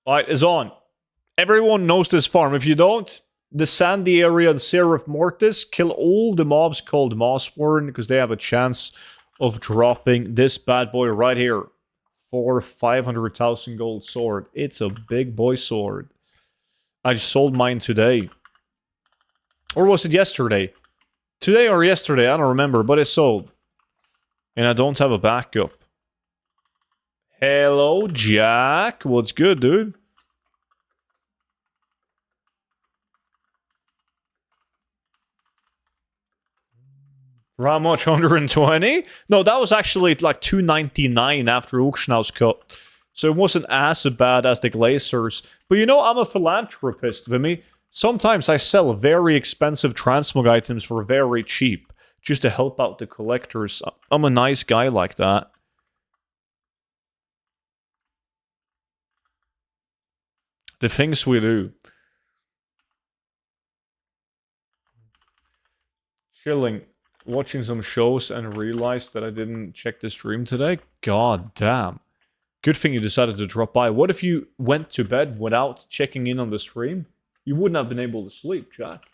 Fight is on. Everyone knows this farm. If you don't, the sandy area in Seraph Mortis, kill all the mobs called Mossworn because they have a chance of dropping this bad boy right here for 500,000 gold sword. It's a big boy sword. I just sold mine today. Or was it yesterday? Today or yesterday, I don't remember, but it sold. And I don't have a backup. Hello, Jack. What's good, dude? For how much? 120? No, that was actually like 299 after auction house cut. So it wasn't as bad as the Glazers. But you know, I'm a philanthropist, Vimy. Sometimes I sell very expensive transmog items for very cheap, just to help out the collectors. I'm a nice guy like that. The things we do. Chilling. Watching some shows and realized that I didn't check the stream today. God damn. Good thing you decided to drop by. What if you went to bed without checking in on the stream? You wouldn't have been able to sleep, Jack.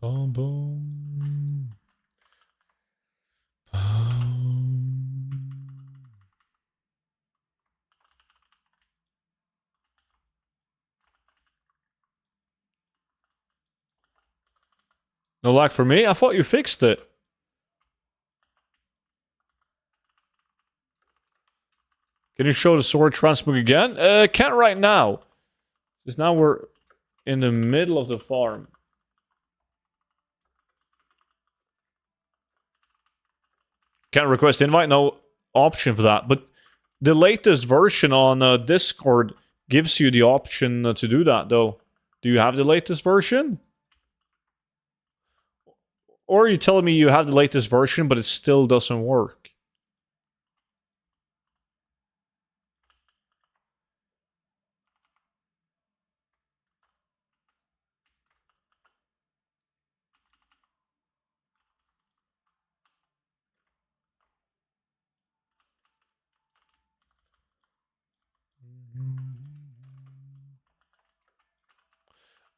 Boom, boom. No lag for me? I thought you fixed it. Can you show the sword transmog again? Can't right now. Since now we're in the middle of the farm. Can't request invite, no option for that. But the latest version on Discord gives you the option to do that, though. Do you have the latest version? Or are you telling me you have the latest version, but it still doesn't work?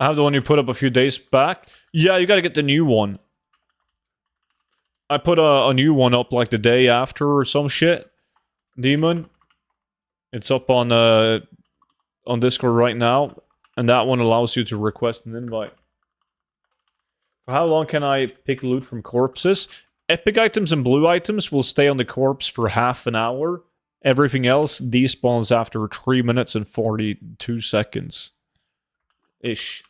I have the one you put up a few days back. Yeah, you gotta get the new one. I put a new one up like the day after or some shit. Demon. It's up on Discord right now. And that one allows you to request an invite. For how long can I pick loot from corpses? Epic items and blue items will stay on the corpse for half an hour. Everything else despawns after 3 minutes and 42 seconds. Ish.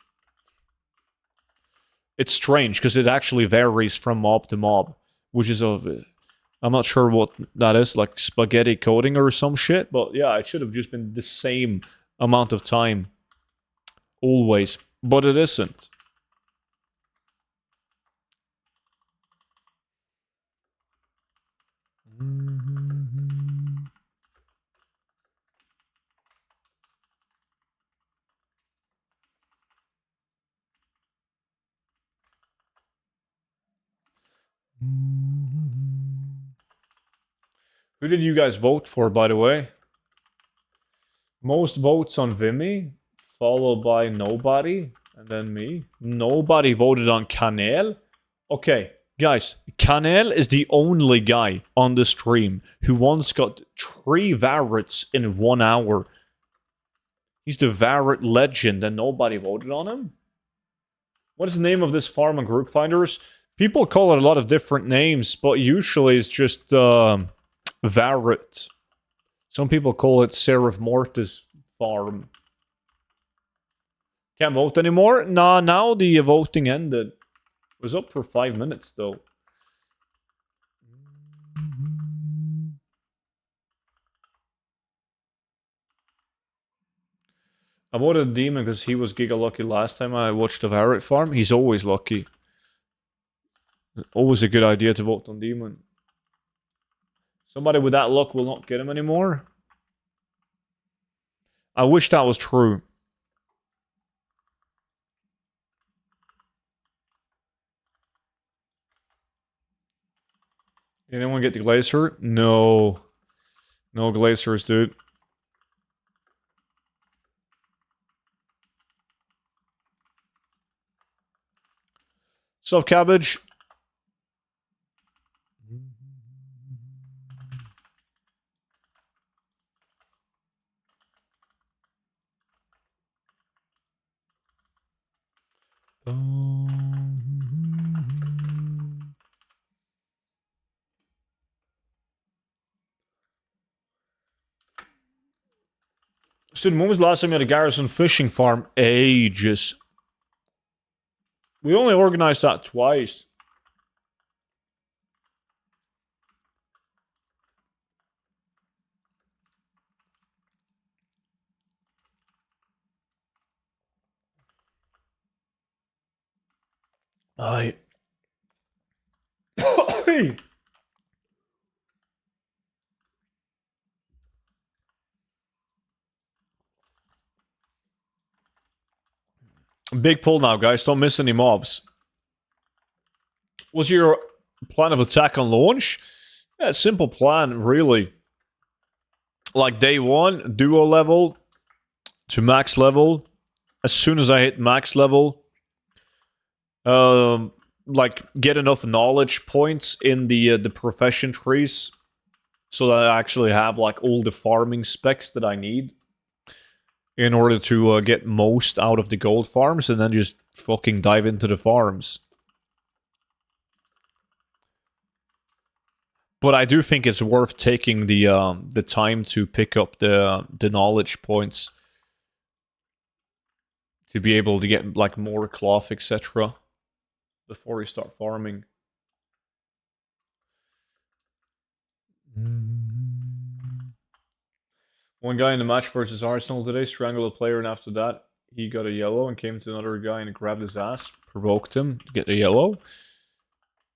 It's strange because it actually varies from mob to mob. Which is I'm not sure what that is, like spaghetti coding or some shit. But yeah, it should have just been the same amount of time. Always. But it isn't. Who did you guys vote for, by the way? Most votes on Vimy, followed by nobody, and then me. Nobody voted on Kanel. Okay, guys, Kanel is the only guy on the stream who once got 3 Varrets in 1 hour. He's the Varret legend, and nobody voted on him? What is the name of this farm on Group Finders? People call it a lot of different names, but usually it's just Varret. Some people call it Seraph Mortis farm. Can't vote anymore? Nah, now the voting ended. It was up for 5 minutes, though. I voted Demon because he was giga lucky last time I watched the Varret farm. He's always lucky. Always a good idea to vote on Demon. Somebody with that luck will not get him anymore. I wish that was true. Did anyone get the glacier? No. No glaciers, dude. Sup, cabbage? Student, when was the last time you had a garrison fishing farm? Ages. We only organized that twice. Big pull now, guys. Don't miss any mobs. Was your plan of attack on launch? Yeah, simple plan, really. Like day one, duo level to max level. As soon as I hit max level, like get enough knowledge points in the profession trees, so that I actually have like all the farming specs that I need in order to get most out of the gold farms, and then just fucking dive into the farms. But I do think it's worth taking the time to pick up the knowledge points to be able to get like more cloth, etc. before you start farming. One guy in the match versus Arsenal today strangled a player, and after that he got a yellow and came to another guy and grabbed his ass, provoked him to get the yellow.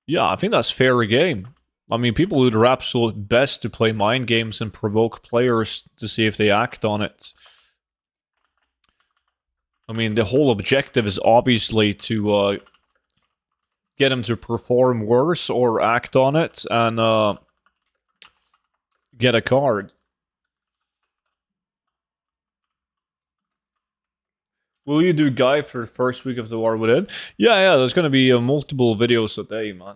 Yeah, I think that's fair game. I mean, people do their absolute best to play mind games and provoke players to see if they act on it. I mean, the whole objective is obviously to get them to perform worse or act on it and get a card. Will you do Guy for the first week of the War Within? Yeah, there's going to be multiple videos a day, man.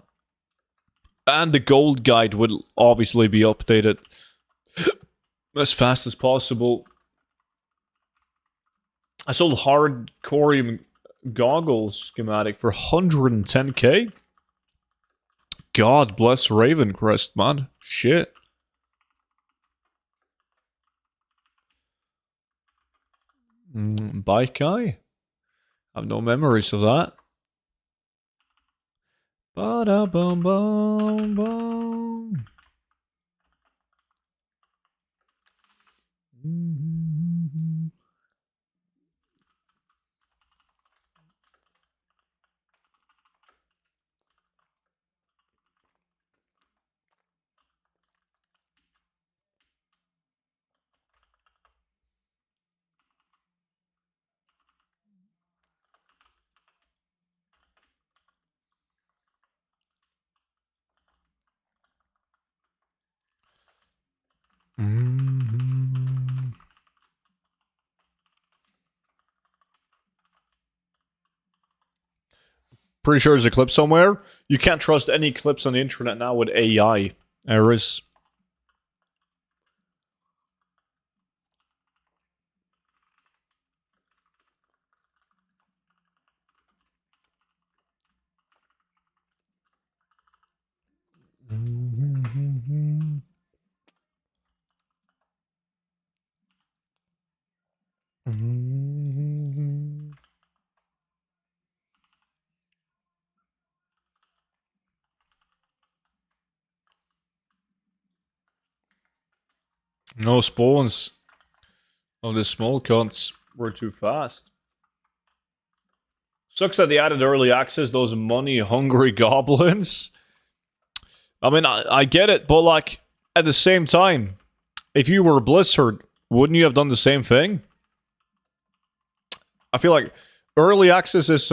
And the gold guide will obviously be updated as fast as possible. I sold hardcore goggles schematic for 110k. God bless Ravencrest, man. Shit. Bike guy? I have no memories of that. Ba-da-bum-bum-bum. Pretty sure there's a clip somewhere. You can't trust any clips on the internet now with AI errors. No spawns. Oh, the small cunts were too fast. Sucks that they added early access, those money-hungry goblins. I mean, I get it, but like, at the same time, if you were Blizzard, wouldn't you have done the same thing? I feel like early access is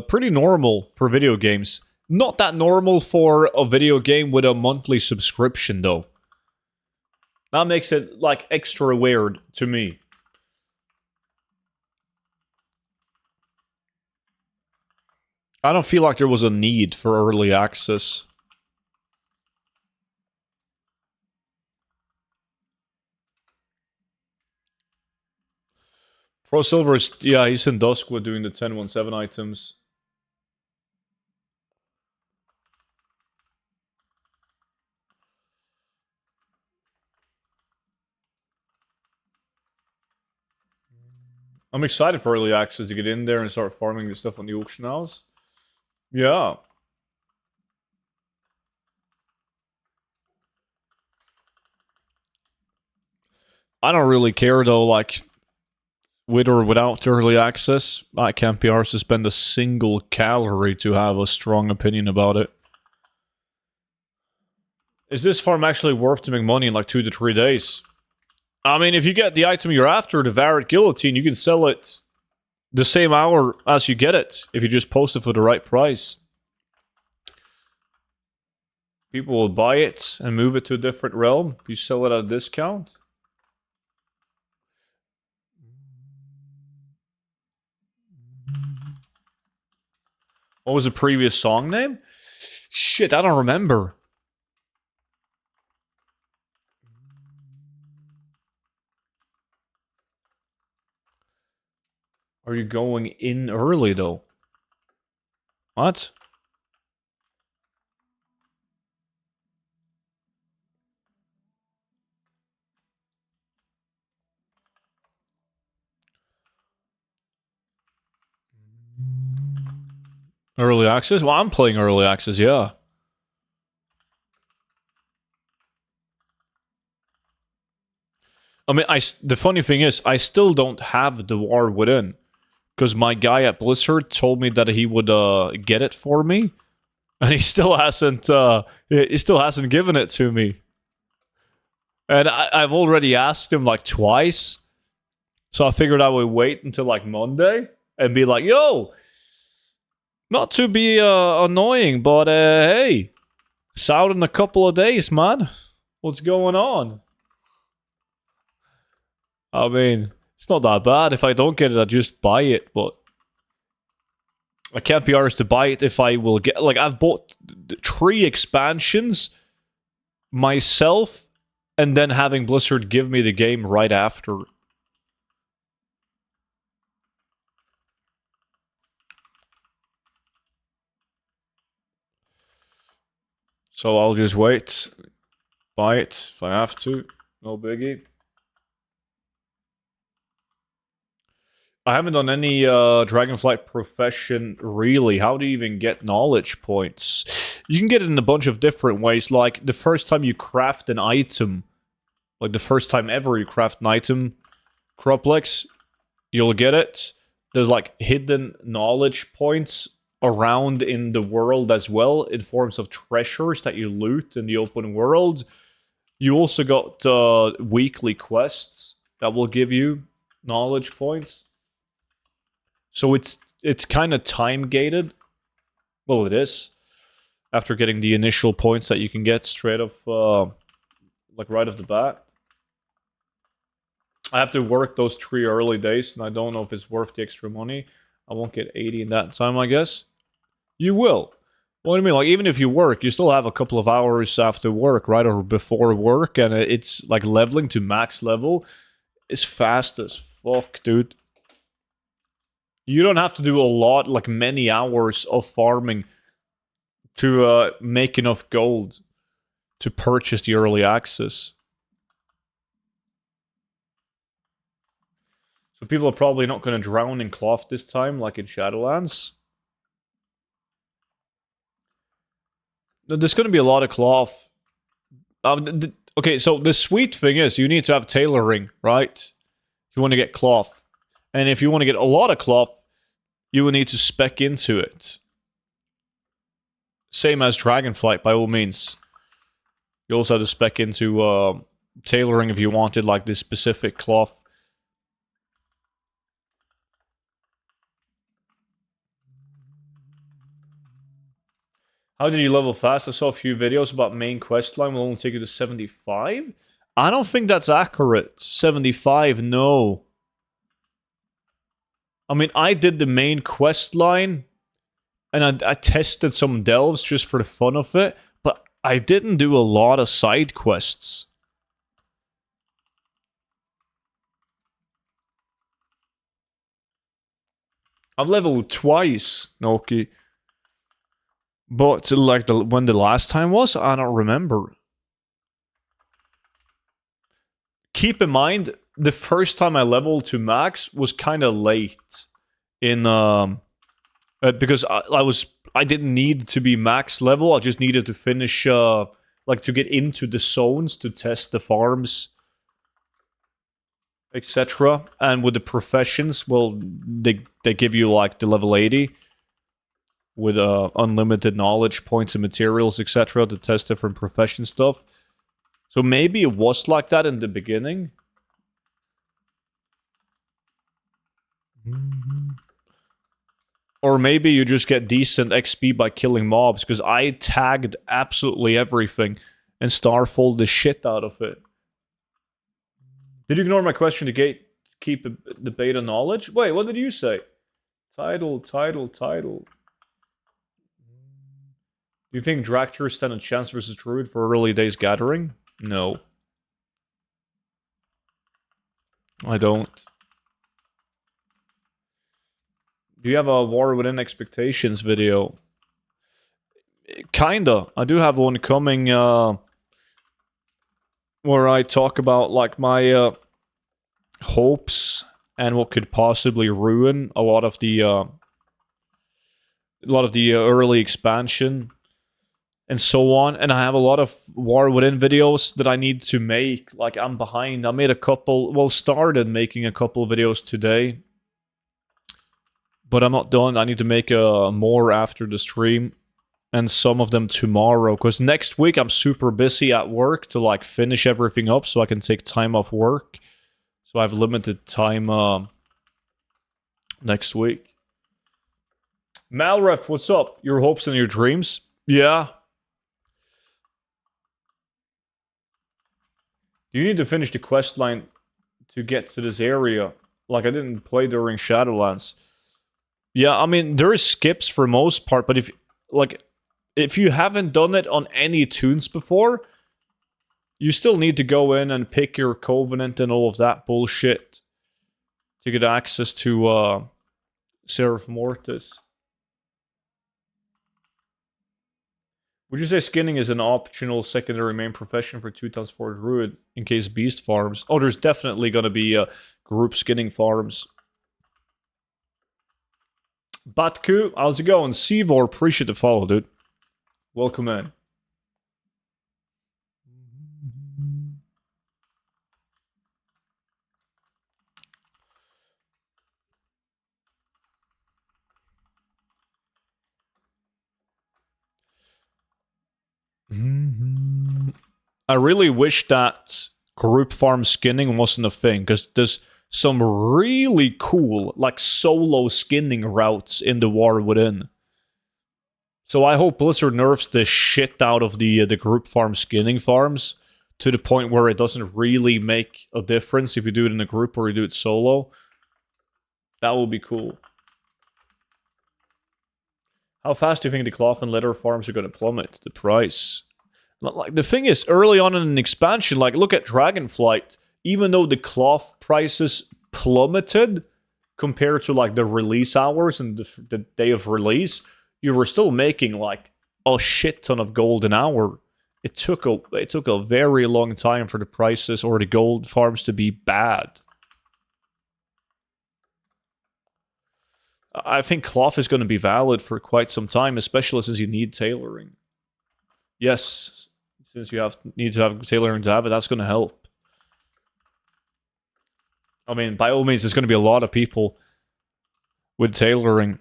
pretty normal for video games. Not that normal for a video game with a monthly subscription, though. That makes it, like, extra weird to me. I don't feel like there was a need for early access. Pro Silver is, yeah, he's in Duskwood doing the 1017 items. I'm excited for early access to get in there and start farming the stuff on the auction house. Yeah. I don't really care though, like, with or without early access. I can't be arsed to spend a single calorie to have a strong opinion about it. Is this farm actually worth to make money in like 2 to 3 days? I mean, if you get the item you're after, the Varret Guillotine, you can sell it the same hour as you get it, if you just post it for the right price. People will buy it and move it to a different realm if you sell it at a discount. What was the previous song name? Shit, I don't remember. Are you going in early, though? What? Early access? Well, I'm playing early access, yeah. I mean, the funny thing is, I still don't have the War Within. Because my guy at Blizzard told me that he would get it for me. And he still hasn't given it to me. And I've already asked him like twice. So I figured I would wait until like Monday and be like, yo, not to be annoying, but hey, it's out in a couple of days, man. What's going on? I mean, it's not that bad. If I don't get it, I just buy it, but I can't be arsed to buy it if I will get... Like, I've bought 3 expansions myself, and then having Blizzard give me the game right after. So I'll just wait. Buy it if I have to. No biggie. I haven't done any Dragonflight profession, really. How do you even get knowledge points? You can get it in a bunch of different ways. Like, the first time you craft an item, like the first time ever you craft an item, Croplex, you'll get it. There's like hidden knowledge points around in the world as well, in forms of treasures that you loot in the open world. You also got weekly quests that will give you knowledge points. So it's kind of time gated. Well, it is. After getting the initial points that you can get straight off, like right off the bat. I have to work those 3 early days, and I don't know if it's worth the extra money. I won't get 80 in that time, I guess. You will. What do you mean? Like, even if you work, you still have a couple of hours after work, right? Or before work, and it's like leveling to max level is fast as fuck, dude. You don't have to do a lot, like many hours of farming to make enough gold to purchase the early access. So people are probably not going to drown in cloth this time, like in Shadowlands. There's going to be a lot of cloth. Okay, so the sweet thing is you need to have tailoring, right? If you want to get cloth. And if you want to get a lot of cloth, you will need to spec into it. Same as Dragonflight, by all means. You also have to spec into tailoring if you wanted like this specific cloth. How did you level fast? I saw a few videos about main quest line will only take you to 75. I don't think that's accurate. 75, no. I mean, I did the main quest line, and I tested some delves just for the fun of it, but I didn't do a lot of side quests. I've leveled twice, Noki. But like when the last time was, I don't remember. Keep in mind, the first time I leveled to max was kind of late in because I didn't need to be max level. I just needed to finish like to get into the zones to test the farms, etc. And with the professions, well, they give you like the level 80 with unlimited knowledge points and materials, etc. to test different profession stuff. So maybe it was like that in the beginning. Or maybe you just get decent XP by killing mobs, because I tagged absolutely everything and starfold the shit out of it. Did you ignore my question to keep the beta knowledge? Wait, what did you say? Title. Do you think Dractors stand a chance versus Druid for early days gathering? No. I don't. Do you have a War Within Expectations video? Kinda. I do have one coming where I talk about like my hopes and what could possibly ruin a lot of the early expansion and so on. And I have a lot of War Within videos that I need to make. Like, I'm behind. I made a couple, well, started making a couple of videos today, but I'm not done. I need to make more after the stream, and some of them tomorrow, because next week I'm super busy at work to like finish everything up so I can take time off work. So I have limited time next week. Malref, what's up? Your hopes and your dreams? Yeah. You need to finish the quest line to get to this area. Like, I didn't play during Shadowlands. Yeah, I mean, there is skips for most part, but if you haven't done it on any tunes before, you still need to go in and pick your Covenant and all of that bullshit to get access to Seraph Mortis. Would you say skinning is an optional secondary main profession for 2004 Druid in case beast farms? Oh, there's definitely going to be group skinning farms. Batku, how's it going? Sivor, appreciate the follow, dude. Welcome in. I really wish that group farm skinning wasn't a thing, because there's some really cool, like, solo skinning routes in the War Within. So I hope Blizzard nerfs the shit out of the group farm skinning farms to the point where it doesn't really make a difference if you do it in a group or you do it solo. That will be cool. How fast do you think the cloth and leather farms are going to plummet the price? Like, the thing is, early on in an expansion, like, look at Dragonflight. Even though the cloth prices plummeted compared to, like, the release hours and the day of release, you were still making, like, a shit ton of gold an hour. It took a very long time for the prices or the gold farms to be bad. I think cloth is going to be valid for quite some time, especially since you need tailoring. Yes, since you need to have tailoring to have it, that's going to help. I mean, by all means, there's going to be a lot of people with tailoring.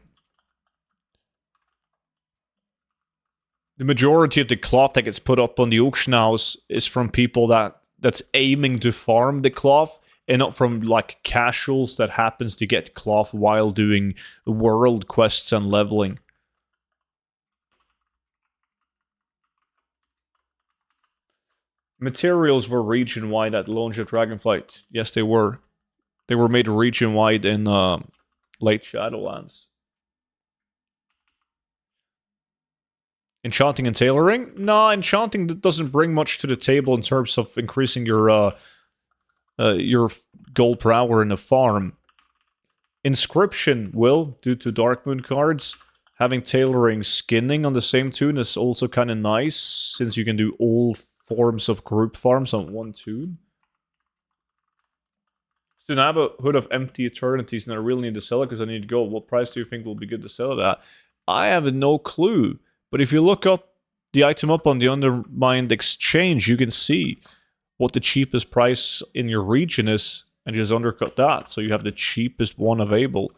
The majority of the cloth that gets put up on the auction house is from people that's aiming to farm the cloth, and not from, like, casuals that happens to get cloth while doing world quests and leveling. Materials were region-wide at launch of Dragonflight. Yes, they were. They were made region-wide in late Shadowlands. Enchanting and tailoring? No, enchanting doesn't bring much to the table in terms of increasing your gold per hour in the farm. Inscription will, due to Dark Moon cards. Having tailoring skinning on the same tune is also kind of nice, since you can do all forms of group farms on one tune. So now I have a Hood of Empty Eternities, and I really need to sell it because I need to go. What price do you think will be good to sell it at? I have no clue. But if you look up the item up on the Undermined Exchange, you can see what the cheapest price in your region is, and just undercut that. So you have the cheapest one available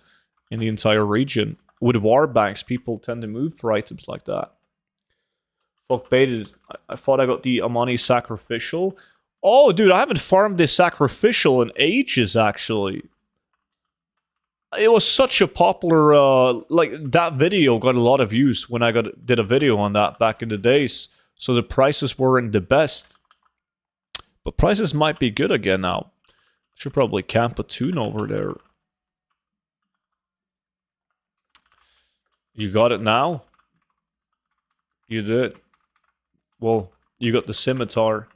in the entire region. With war banks, people tend to move for items like that. Fuck baited. I thought I got the Amani Sacrificial. Oh, dude, I haven't farmed this Sacrificial in ages, actually. It was such a popular, like, that video got a lot of views when I did a video on that back in the days. So the prices weren't the best. But prices might be good again now. Should probably camp a tune over there. You got it now? You did. Well, you got the scimitar.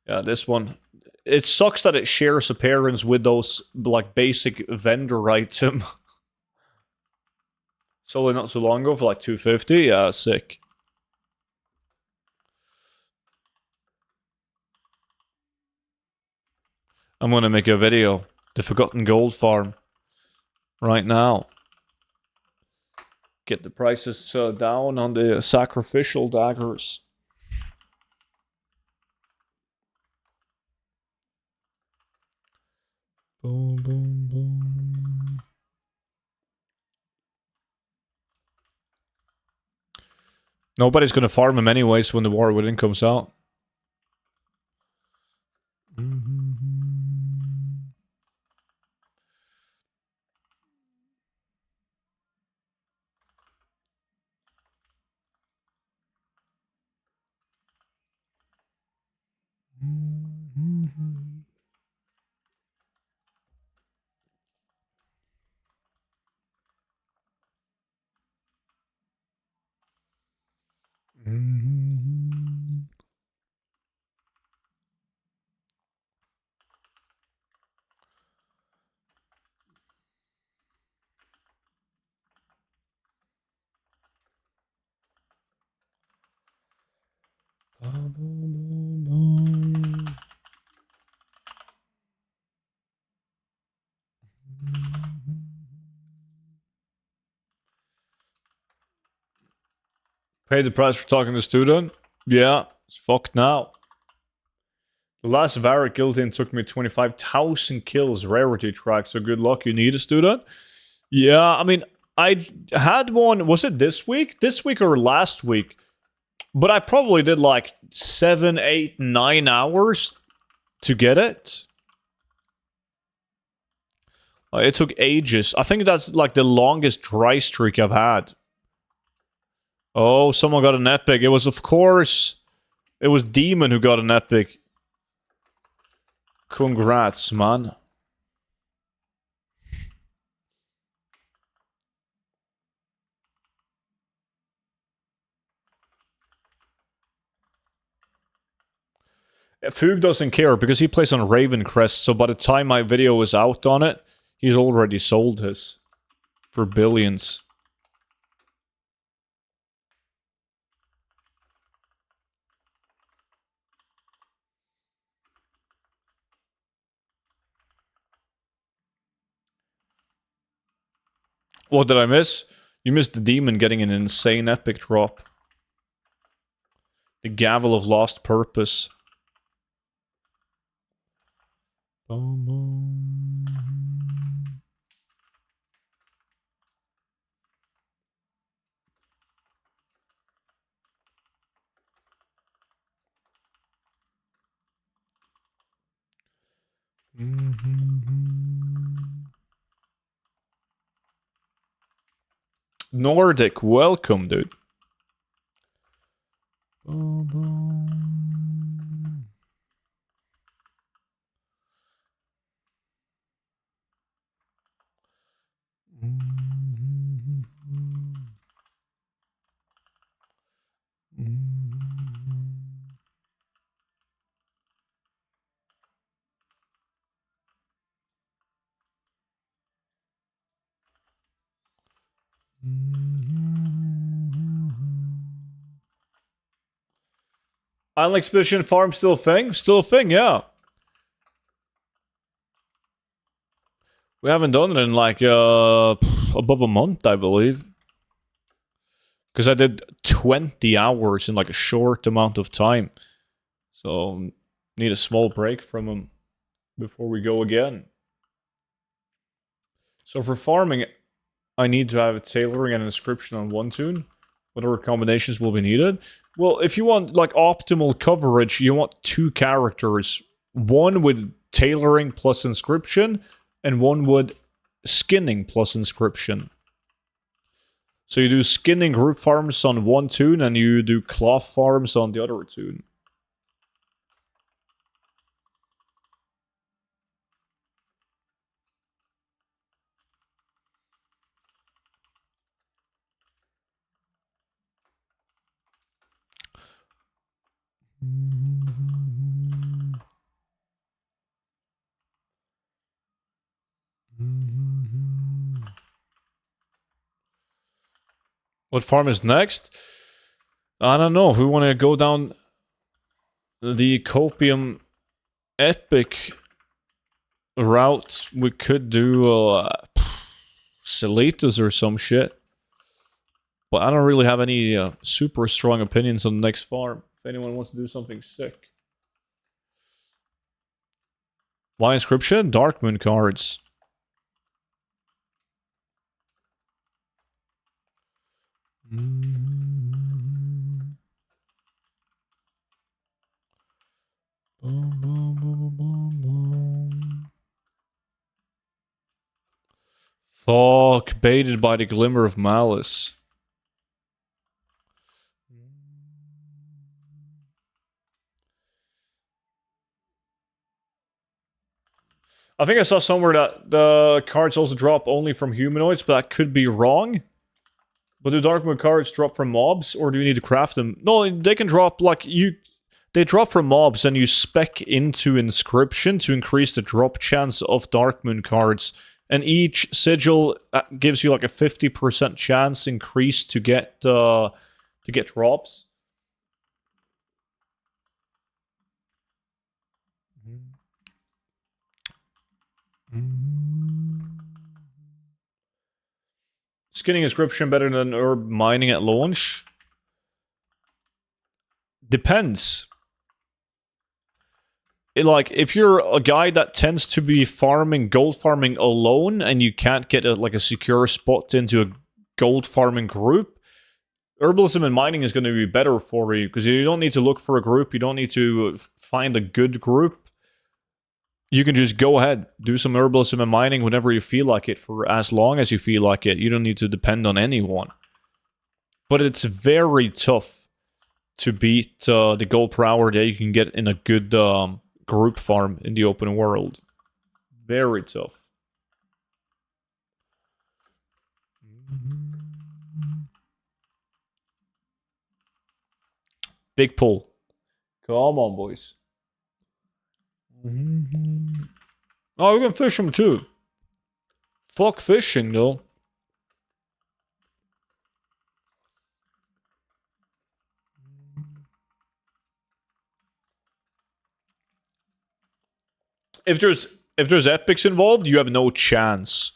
Yeah, this one. It sucks that it shares appearance with those, like, basic vendor item. Sold not so long ago for like 250. Yeah, sick. I'm gonna make a video. The Forgotten Goldfarm. Right now. Get the prices down on the sacrificial daggers. Boom, boom, boom. Nobody's gonna farm him anyways when the War Within comes out. Pay the price for talking to student? Yeah, it's fucked now. The last Varric guild-in took me 25,000 kills, rarity track, so good luck, you need a student? Yeah, I mean, I had one, was it this week? This week or last week? But I probably did like 7, 8, 9 hours to get it. It took ages. I think that's like the longest dry streak I've had. Oh, someone got an epic. It was, of course, it was Demon who got an epic. Congrats, man. Fug doesn't care because he plays on Ravencrest, so by the time my video is out on it, he's already sold his for billions. What did I miss? You missed the Demon getting an insane epic drop. The Gavel of Lost Purpose. Boom, boom. Nordic, welcome, dude. Island Expedition Farm still a thing? Still a thing, yeah. We haven't done it in like above a month, I believe. Because I did 20 hours in like a short amount of time. So need a small break from them before we go again. So for farming, I need to have a tailoring and an inscription on one toon. What other combinations will be needed? Well, if you want like optimal coverage, you want 2 characters. One with tailoring plus inscription, and one with skinning plus inscription. So you do skinning group farms on one toon, and you do cloth farms on the other toon. What farm is next? I don't know. If we want to go down the Copium Epic route, we could do Seletas or some shit. But I don't really have any super strong opinions on the next farm. If anyone wants to do something sick. Why inscription? Dark Moon cards. Fuck, baited by the glimmer of malice. I think I saw somewhere that the cards also drop only from humanoids, but that could be wrong. But do Dark Moon cards drop from mobs, or do you need to craft them? No, they can drop, like, they drop from mobs, and you spec into Inscription to increase the drop chance of Dark Moon cards. And each sigil gives you, like, a 50% chance increase to get drops. Skinning Inscription better than herb mining at launch? Depends. If you're a guy that tends to be gold farming alone, and you can't get a secure spot into a gold farming group, herbalism and mining is going to be better for you, because you don't need to look for a group, you don't need to find a good group. You can just go ahead, do some herbalism and mining whenever you feel like it, for as long as you feel like it. You don't need to depend on anyone. But it's very tough to beat the gold per hour that you can get in a good group farm in the open world. Very tough. Big pull. Come on, boys. Oh, we can fish them too. Fuck fishing, though. If there's epics involved, you have no chance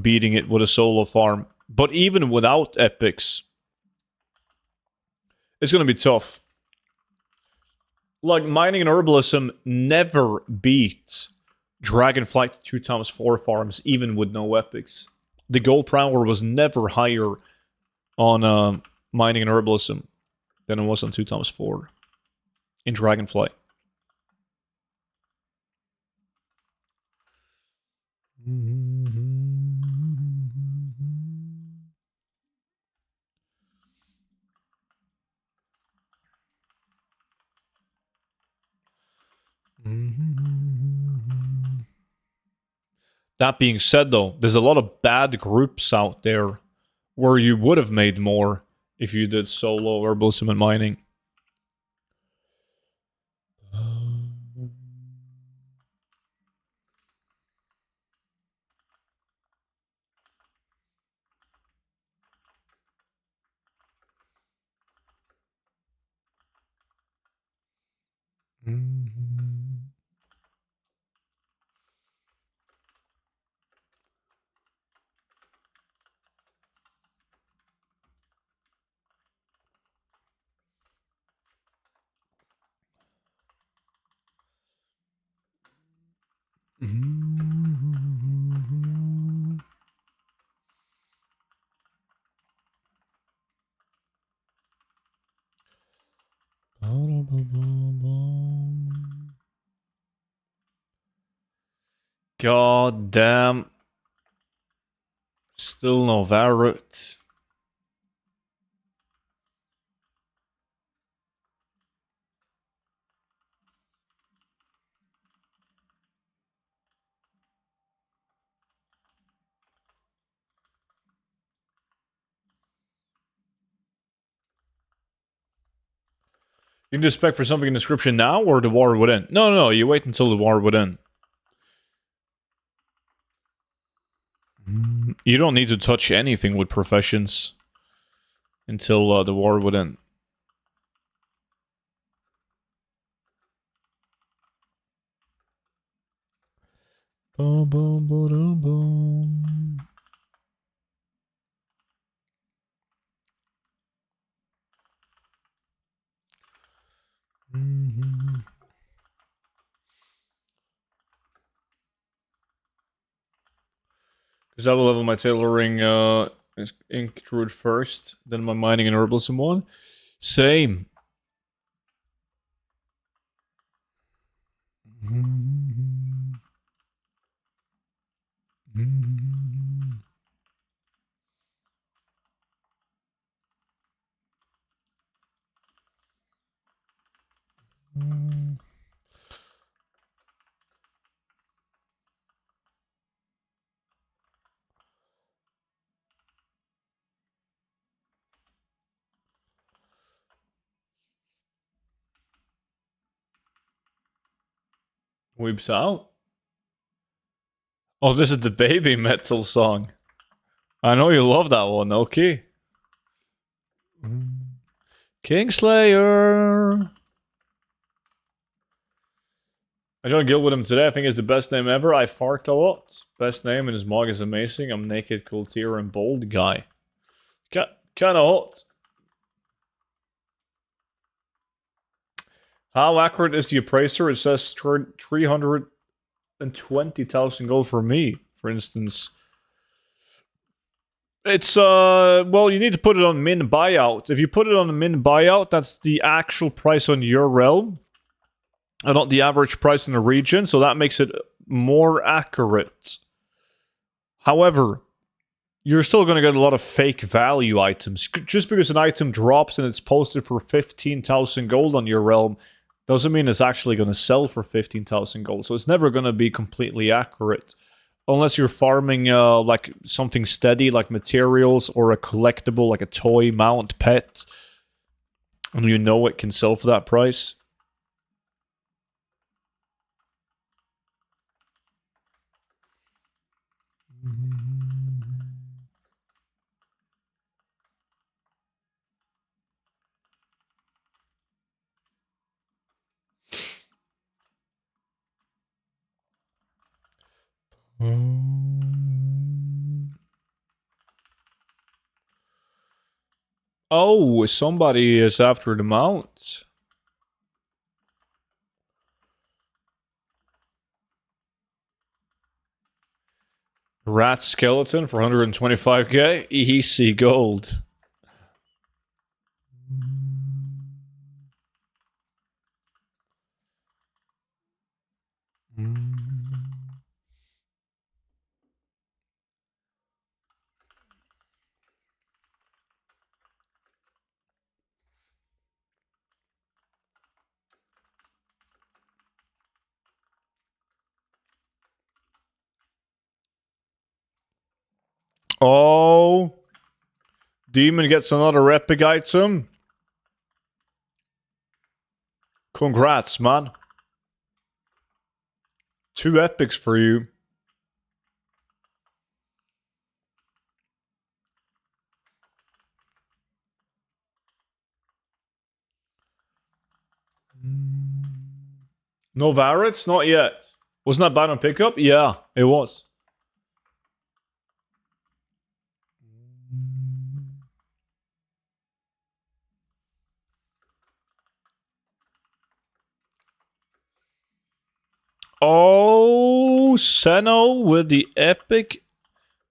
beating it with a solo farm. But even without epics, it's gonna be tough. Like, mining and herbalism never beats Dragonflight 2x4 farms, even with no epics. The gold per hour was never higher on mining and herbalism than it was on 2x4 in Dragonflight. That being said, though, there's a lot of bad groups out there where you would have made more if you did solo herbalism and mining. God damn. Still no Varut. You can just spec for something in the description now or the war would end? No, you wait until the war would end. You don't need to touch anything with professions until the war would end. Boom, boom, boom, boom. Because I will level my tailoring ink druid first, then my mining and herbalism one. Same. Weeps out. Oh, this is the baby metal song. I know you love that one, okay? Kingslayer. I joined guild with him today. I think it's the best name ever. I fart a lot. Best name and his mog is amazing. I'm naked, cool tier, and bold guy. Kinda hot. How accurate is the appraiser? It says 320,000 gold for me, for instance. It's, well, you need to put it on min buyout. If you put it on the min buyout, that's the actual price on your realm, and not the average price in the region, so that makes it more accurate. However, you're still going to get a lot of fake value items. Just because an item drops and it's posted for 15,000 gold on your realm doesn't mean it's actually going to sell for 15,000 gold. So it's never going to be completely accurate. Unless you're farming like something steady, like materials, or a collectible, like a toy mount pet, and you know it can sell for that price. Oh, somebody is after the mount. Rat skeleton for 125k. Easy gold. Oh, Demon gets another epic item. Congrats, man. 2 epics for you. No Varets? Not yet. Wasn't that bad on pickup? Yeah, it was. Oh, Seno with the epic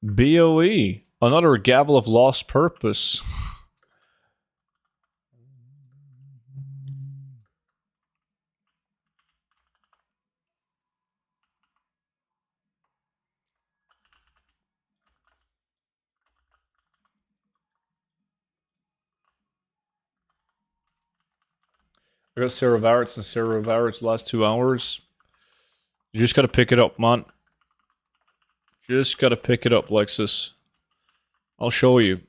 BOE. Another gavel of lost purpose. I got Sarah Varets and Sarah Varets last 2 hours. You just gotta pick it up, man. Just gotta pick it up, Lexus. I'll show you.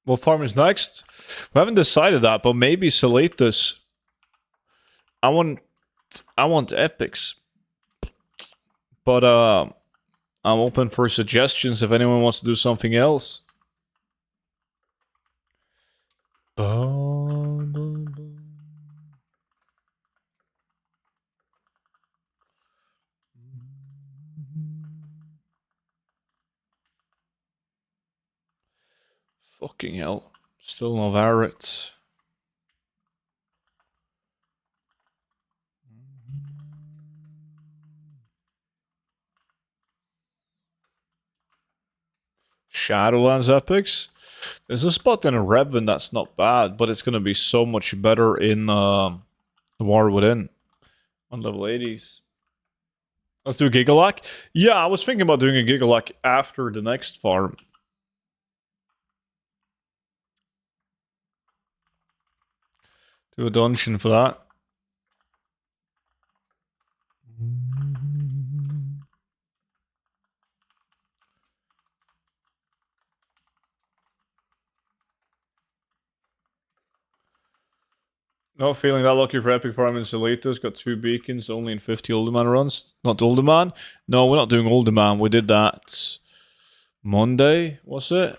What farm is next? We haven't decided that, but maybe Salitas. I want epics. But I'm open for suggestions if anyone wants to do something else. Fucking hell. Still no Varets. Shadowlands epics. There's a spot in a Revan that's not bad, but it's gonna be so much better in War Within on level 80s. Let's do a Gigalac. Yeah, I was thinking about doing a Gigalac after the next farm. Do a dungeon for that. Not feeling that lucky for Epic Farm in Salitas. Got 2 beacons, only in 50 Uldaman runs. Not Uldaman? No, we're not doing Uldaman. We did that Monday, was it?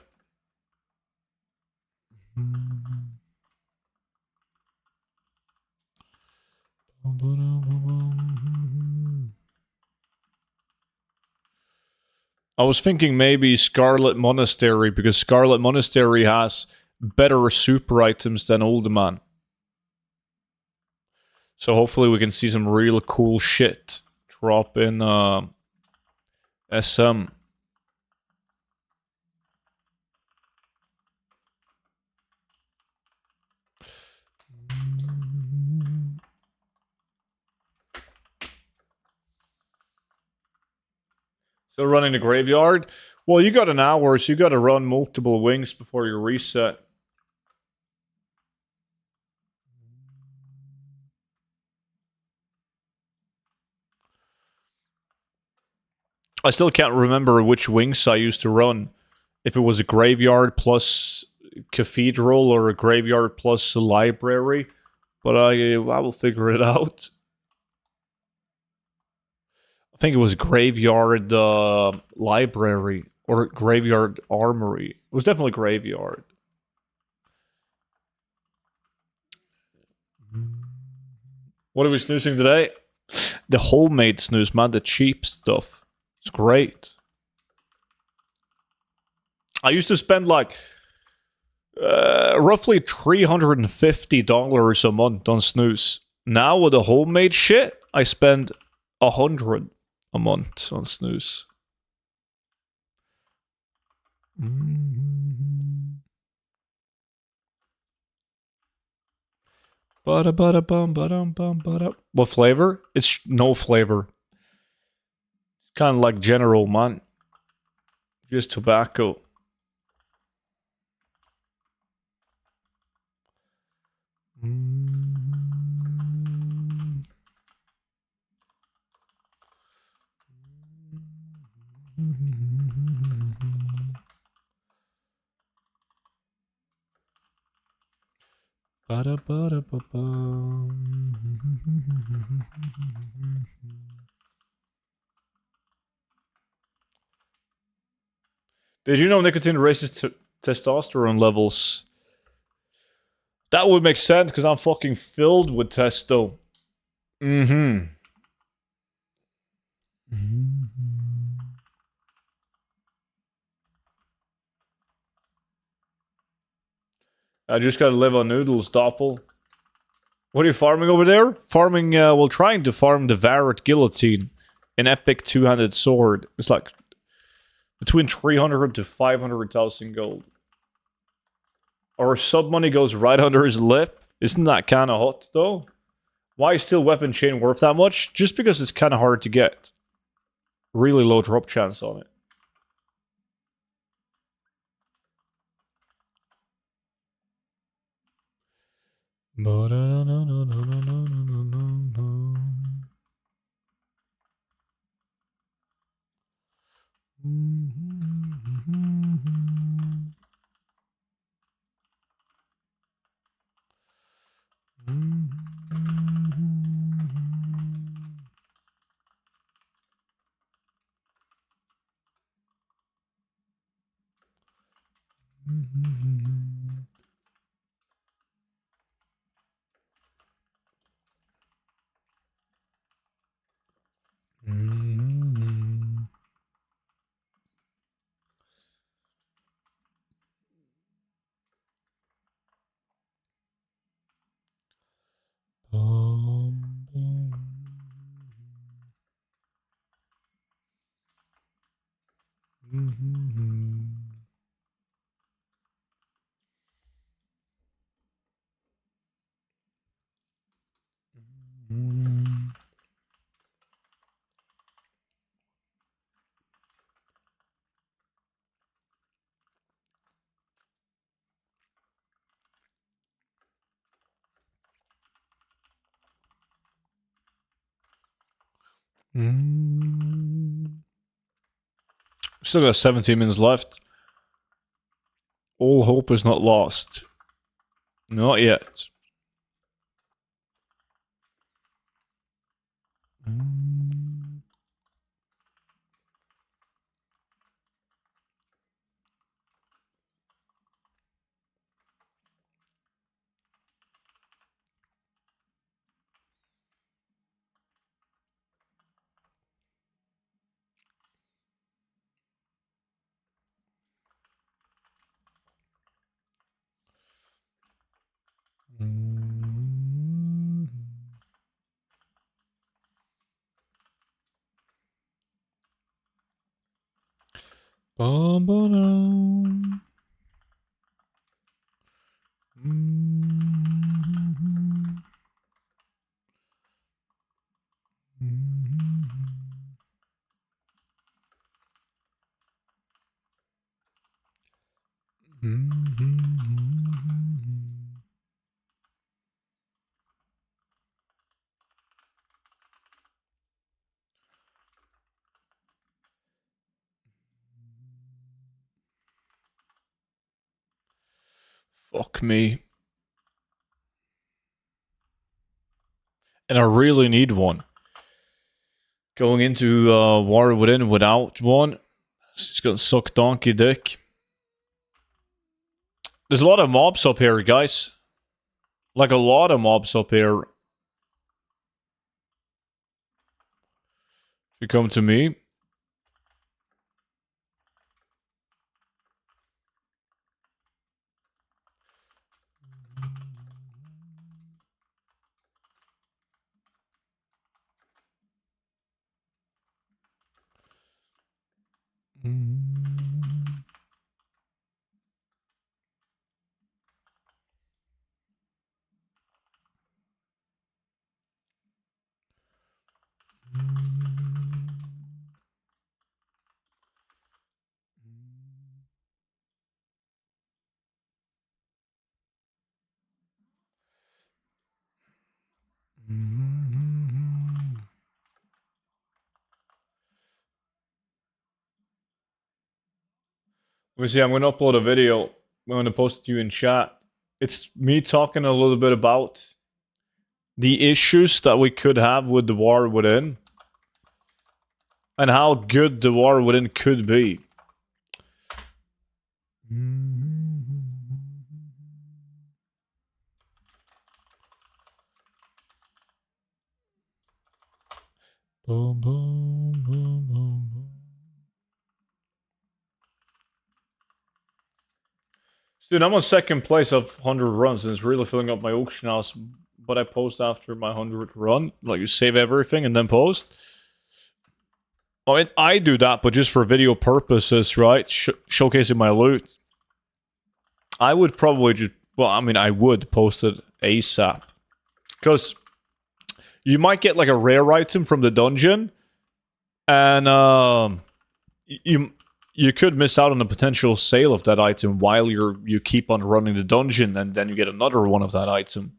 I was thinking maybe Scarlet Monastery, because Scarlet Monastery has better super items than Uldaman. So hopefully we can see some real cool shit drop in SM. Still running the graveyard? Well, you got an hour, so you got to run multiple wings before you reset. I still can't remember which wings I used to run. If it was a graveyard plus cathedral or a graveyard plus a library. But I will figure it out. I think it was graveyard library or graveyard armory. It was definitely graveyard. What are we snoozing today? The homemade snooze, man. The cheap stuff. It's great. I used to spend like roughly $350 a month on snooze. Now with the homemade shit, I spend $100 a month on snooze. What flavor? It's no flavor. It's kind of like General, man. Just tobacco. Did you know nicotine raises testosterone levels? That would make sense because I'm fucking filled with testo. Mm-hmm. I just gotta live on noodles, Doppel. What are you farming over there? Farming, well, trying to farm the Varrot Guillotine. An epic two-handed sword. It's like between 300 to 500,000 gold. Our sub money goes right under his lip. Isn't that kind of hot, though? Why is steel weapon chain worth that much? Just because it's kind of hard to get. Really low drop chance on it. Still got 17 minutes left. All hope is not lost. Not yet. Fuck me. And I really need one. Going into War Within without one, it's gonna suck donkey dick. There's a lot of mobs up here, guys. Like a lot of mobs up here. If you come to me. Let me see, I'm gonna upload a video. I'm gonna post it to you in chat. It's me talking a little bit about the issues that we could have with the War Within and how good the War Within could be. Boom, boom, boom, boom, boom. Dude, I'm on second place of 100 runs and it's really filling up my auction house. But I post after my 100th run. Like, you save everything and then post. I mean, I do that, but just for video purposes, right? Showcasing my loot. I would probably just... Well, I mean, I would post it ASAP. Because you might get, like, a rare item from the dungeon. And, you could miss out on the potential sale of that item while you keep on running the dungeon, and then you get another one of that item.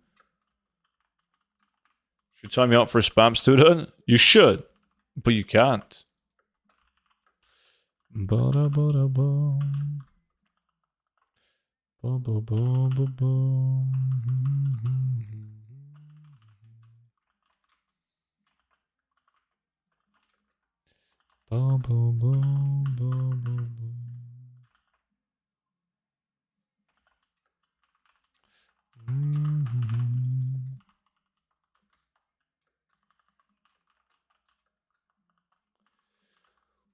Should sign me up for a spam student? You should, but you can't. Ba-da-ba-da-bum. Ba-ba-ba-ba-bum.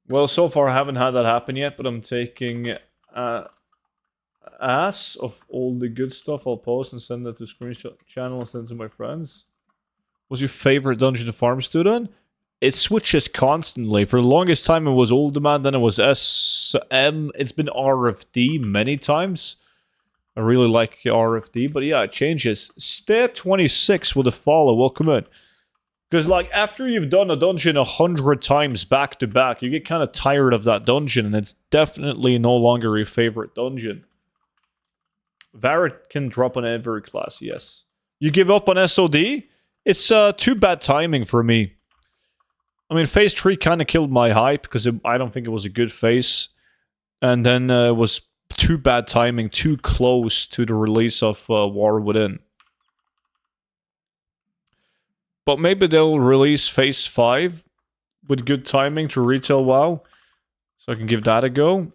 Well, so far I haven't had that happen yet, but I'm taking ass of all the good stuff I'll post and send that to screenshot channel and send to my friends. What's your favorite dungeon to farm, student? It switches constantly. For the longest time it was Old Demand, then it was SM. It's been RFD many times. I really like RFD, but yeah, it changes. Stay at 26 with a follow. Welcome in. Because, like, after you've done a dungeon 100 times back to back, you get kind of tired of that dungeon, and it's definitely no longer your favorite dungeon. Varret can drop on every class, yes. You give up on SOD? It's too bad timing for me. I mean, phase 3 kind of killed my hype, because I don't think it was a good phase. And then it was too bad timing, too close to the release of War Within. But maybe they'll release Phase 5 with good timing to retail WoW. So I can give that a go.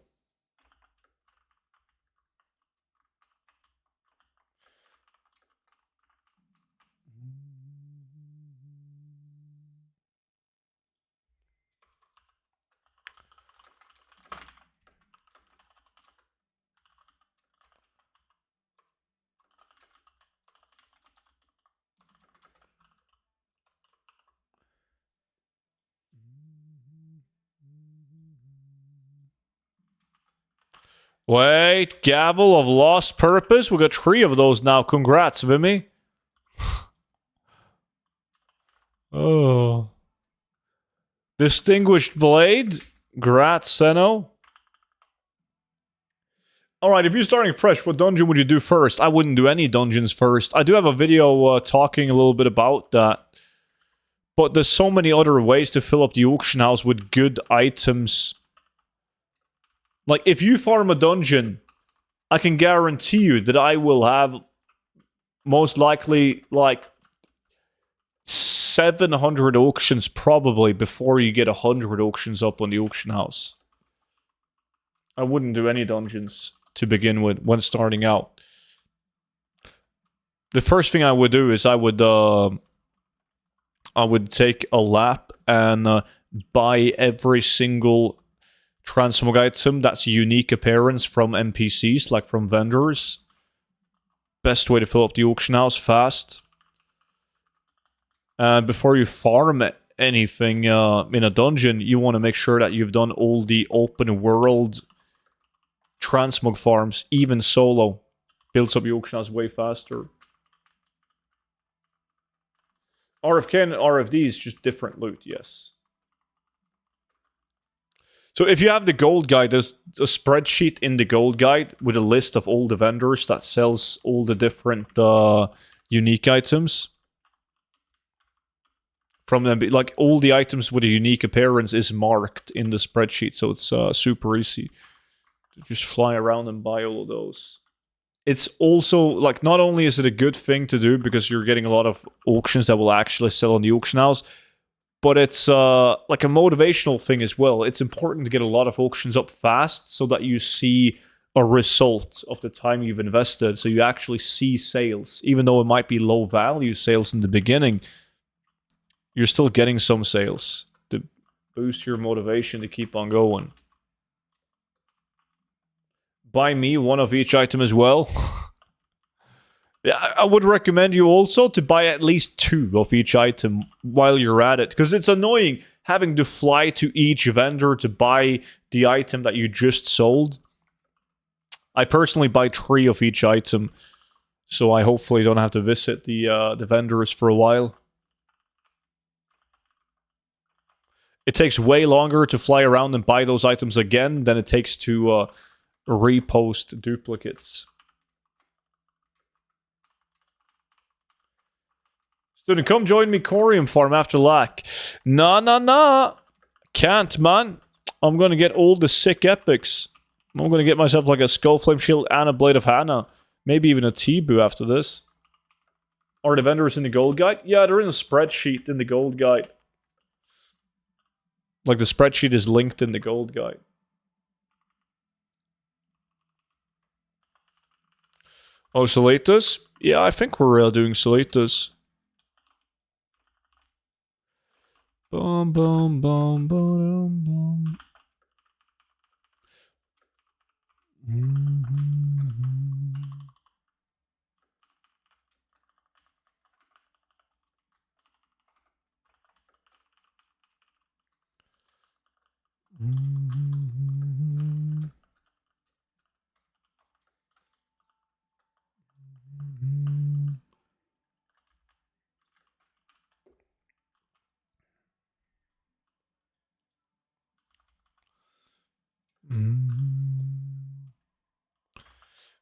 Wait, Gavel of Lost Purpose? We got 3 of those now. Congrats, Vimy. Oh. Distinguished Blade? Grats, Seno. Alright, if you're starting fresh, what dungeon would you do first? I wouldn't do any dungeons first. I do have a video talking a little bit about that. But there's so many other ways to fill up the auction house with good items. Like, if you farm a dungeon, I can guarantee you that I will have most likely, like, 700 auctions probably before you get 100 auctions up on the auction house. I wouldn't do any dungeons to begin with when starting out. The first thing I would do is I would take a lap and buy every single transmog item that's a unique appearance from NPCs, like from vendors. Best way to fill up the auction house fast. And before you farm anything in a dungeon, you want to make sure that you've done all the open world transmog farms, even solo. Builds up the auction house way faster. RFK and RFD is just different loot, yes. So if you have the gold guide, there's a spreadsheet in the gold guide with a list of all the vendors that sells all the different unique items. From them, like, all the items with a unique appearance is marked in the spreadsheet, so it's super easy to just fly around and buy all of those. it's also, like, not only is it a good thing to do because you're getting a lot of auctions that will actually sell on the auction house, but it's like a motivational thing as well. It's important to get a lot of auctions up fast so that you see a result of the time you've invested. So you actually see sales. Even though it might be low value sales in the beginning, you're still getting some sales to boost your motivation to keep on going. Buy me one of each item as well. Yeah, I would recommend you also to buy at least 2 of each item while you're at it, because it's annoying having to fly to each vendor to buy the item that you just sold. I personally buy 3 of each item, so I hopefully don't have to visit the vendors for a while. It takes way longer to fly around and buy those items again than it takes to repost duplicates. Student, come join me Corium farm after lack. Nah. Can't, man. I'm gonna get all the sick epics. I'm gonna get myself like a Skullflame Shield and a Blade of Hannah. Maybe even a Tibu after this. Are the vendors in the gold guide? Yeah, they're in a spreadsheet in the gold guide. Like, the spreadsheet is linked in the gold guide. Oh, Salatus? Yeah, I think we're doing Salatus. Boom, boom, boom, boom, boom.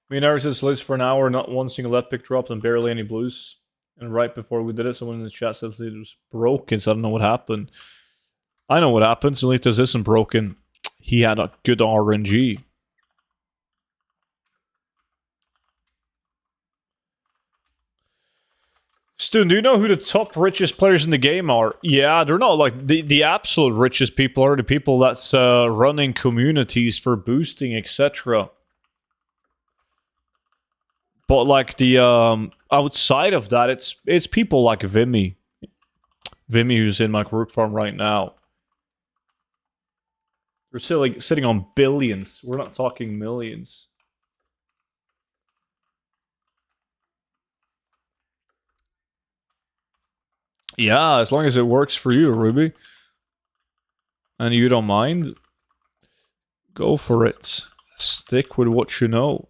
Me and Iris this list for an hour, not one single epic dropped and barely any blues. And right before we did it, someone in the chat says it was broken, so I don't know what happened. I know what happened. Zelitas isn't broken. He had a good RNG. Stu, do you know who the top richest players in the game are? Yeah, they're not like the absolute richest people are the people that's running communities for boosting, etc. But like the outside of that, it's people like Vimy. Vimy, who's in my group farm right now. We're still like sitting on billions. We're not talking millions. Yeah, as long as it works for you, Ruby. And you don't mind, go for it. Stick with what you know.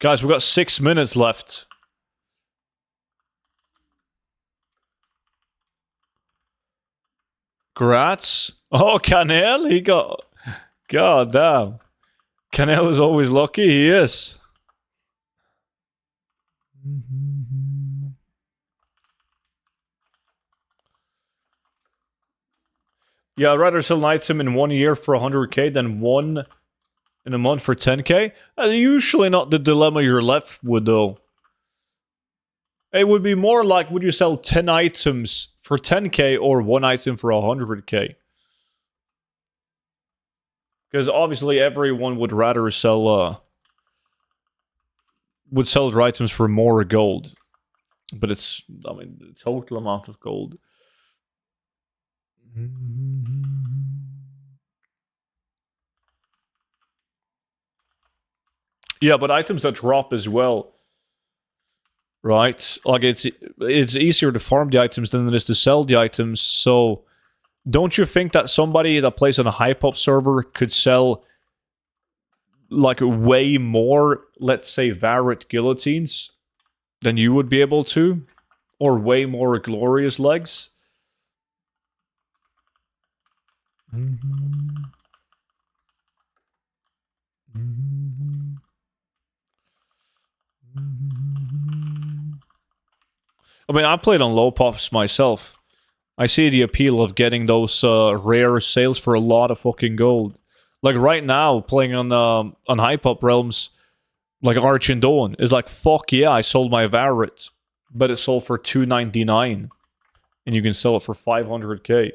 Guys, we've got 6 minutes left. Grats. Oh, Canel, he got... God damn. Canel is always lucky, he is. Yeah, I'd rather sell an item in 1 year for 100k than one in a month for 10k. Usually not the dilemma you're left with, though. It would be more like, would you sell 10 items for 10k or one item for 100k? Because obviously everyone would rather sell their items for more gold. But it's, I mean, the total amount of gold. Yeah, but items that drop as well. Right? Like, it's easier to farm the items than it is to sell the items, so don't you think that somebody that plays on a hype-up server could sell like way more, let's say, Varret guillotines than you would be able to? Or way more glorious legs? I mean, I played on low pops myself. I see the appeal of getting those rare sales for a lot of fucking gold. Like right now, playing on high pop realms, like Arch and Dawn is like, fuck yeah, I sold my Varret, but it sold for 299, and you can sell it for 500k.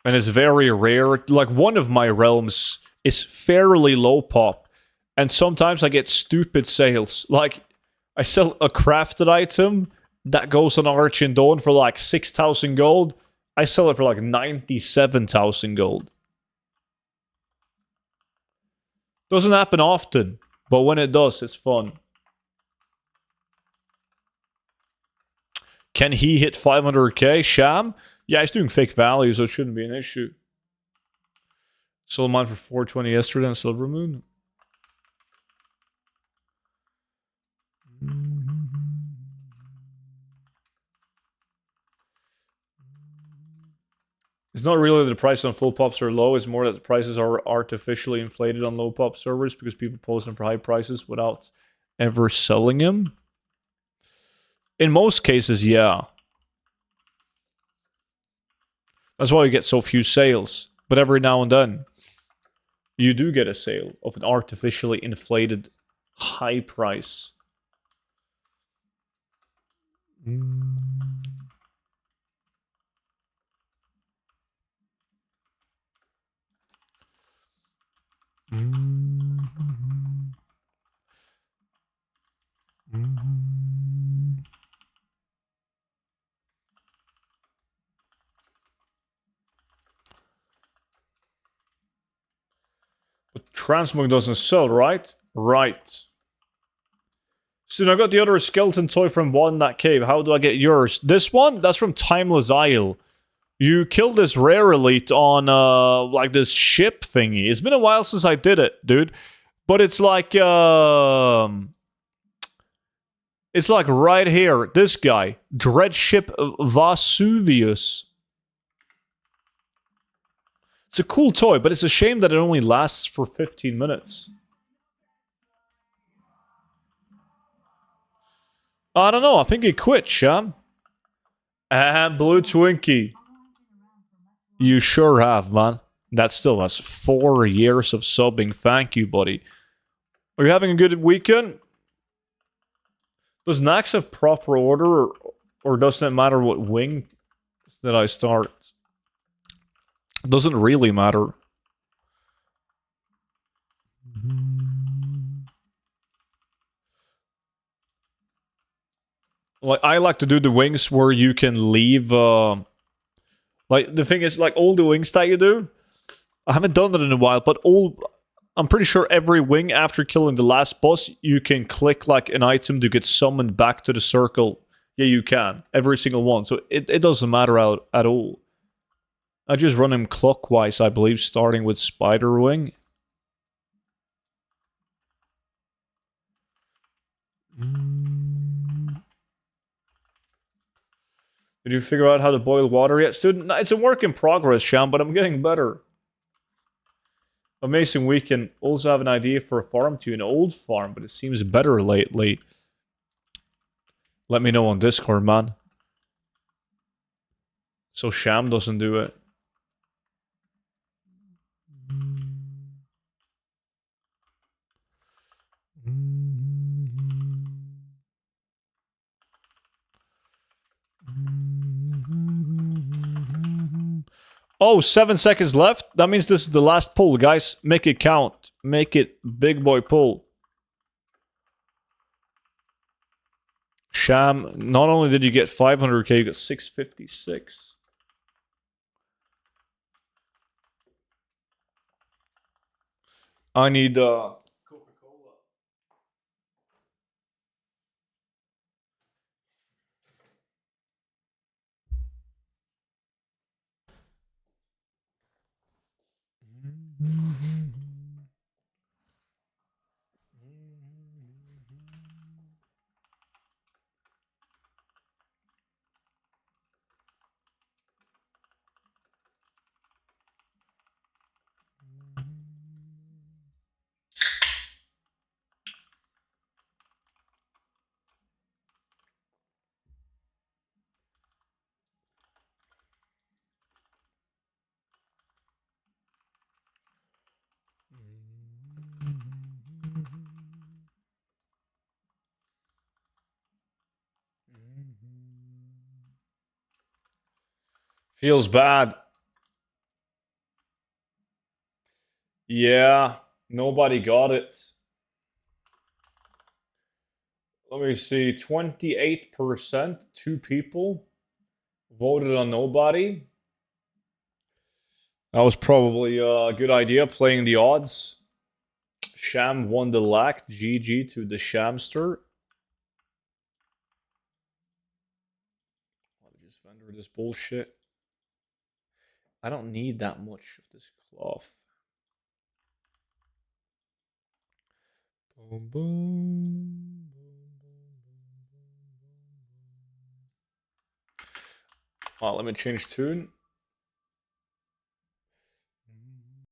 And it's very rare. Like one of my realms is fairly low pop, and sometimes I get stupid sales. Like I sell a crafted item that goes on Arch and Dawn for like 6,000 gold. I sell it for like 97,000 gold. Doesn't happen often, but when it does, it's fun. Can he hit 500k? Sham? Yeah, he's doing fake values, so it shouldn't be an issue. Sold mine for 420 yesterday on Silver Moon. It's not really that the prices on full pops are low, it's more that the prices are artificially inflated on low pop servers because people post them for high prices without ever selling them. In most cases, yeah. That's why you get so few sales. But every now and then, you do get a sale of an artificially inflated high price. But transmog doesn't sell, right? Right. Soon I got the other skeleton toy from one in that cave. How do I get yours? This one? That's from Timeless Isle. You killed this rare elite on like this ship thingy. It's been a while since I did it, dude. But it's like right here. This guy. Dreadship Vasuvius. It's a cool toy, but it's a shame that it only lasts for 15 minutes. I don't know. I think he quit, Sham. And Blue Twinkie. You sure have, man. That still has 4 years of subbing. Thank you, buddy. Are you having a good weekend? Does Nax have proper order, or doesn't it matter what wing that I start? Doesn't really matter. Like, I like to do the wings where you can leave, like, the thing is, like, all the wings that you do, I haven't done that in a while, but I'm pretty sure every wing after killing the last boss, you can click, like, an item to get summoned back to the circle. Yeah, you can. Every single one. So it doesn't matter at all. I just run him clockwise, I believe, starting with Spider Wing. Did you figure out how to boil water yet, student? No, it's a work in progress, Sham, but I'm getting better. Amazing weekend. Also have an idea for a farm to an old farm, but it seems better lately. Let me know on Discord, man. So Sham doesn't do it. Oh, 7 seconds left? That means this is the last pull, guys. Make it count. Make it big boy pull. Sham, not only did you get 500k, you got 656. I need Coca-Cola. Feels bad. Yeah, nobody got it. Let me see. 28%, 2 people voted on nobody. That was probably a good idea, playing the odds. Sham won the lack. GG to the Shamster. Let me just vendor this bullshit. I don't need that much of this cloth. Boom, boom. Let me change tune.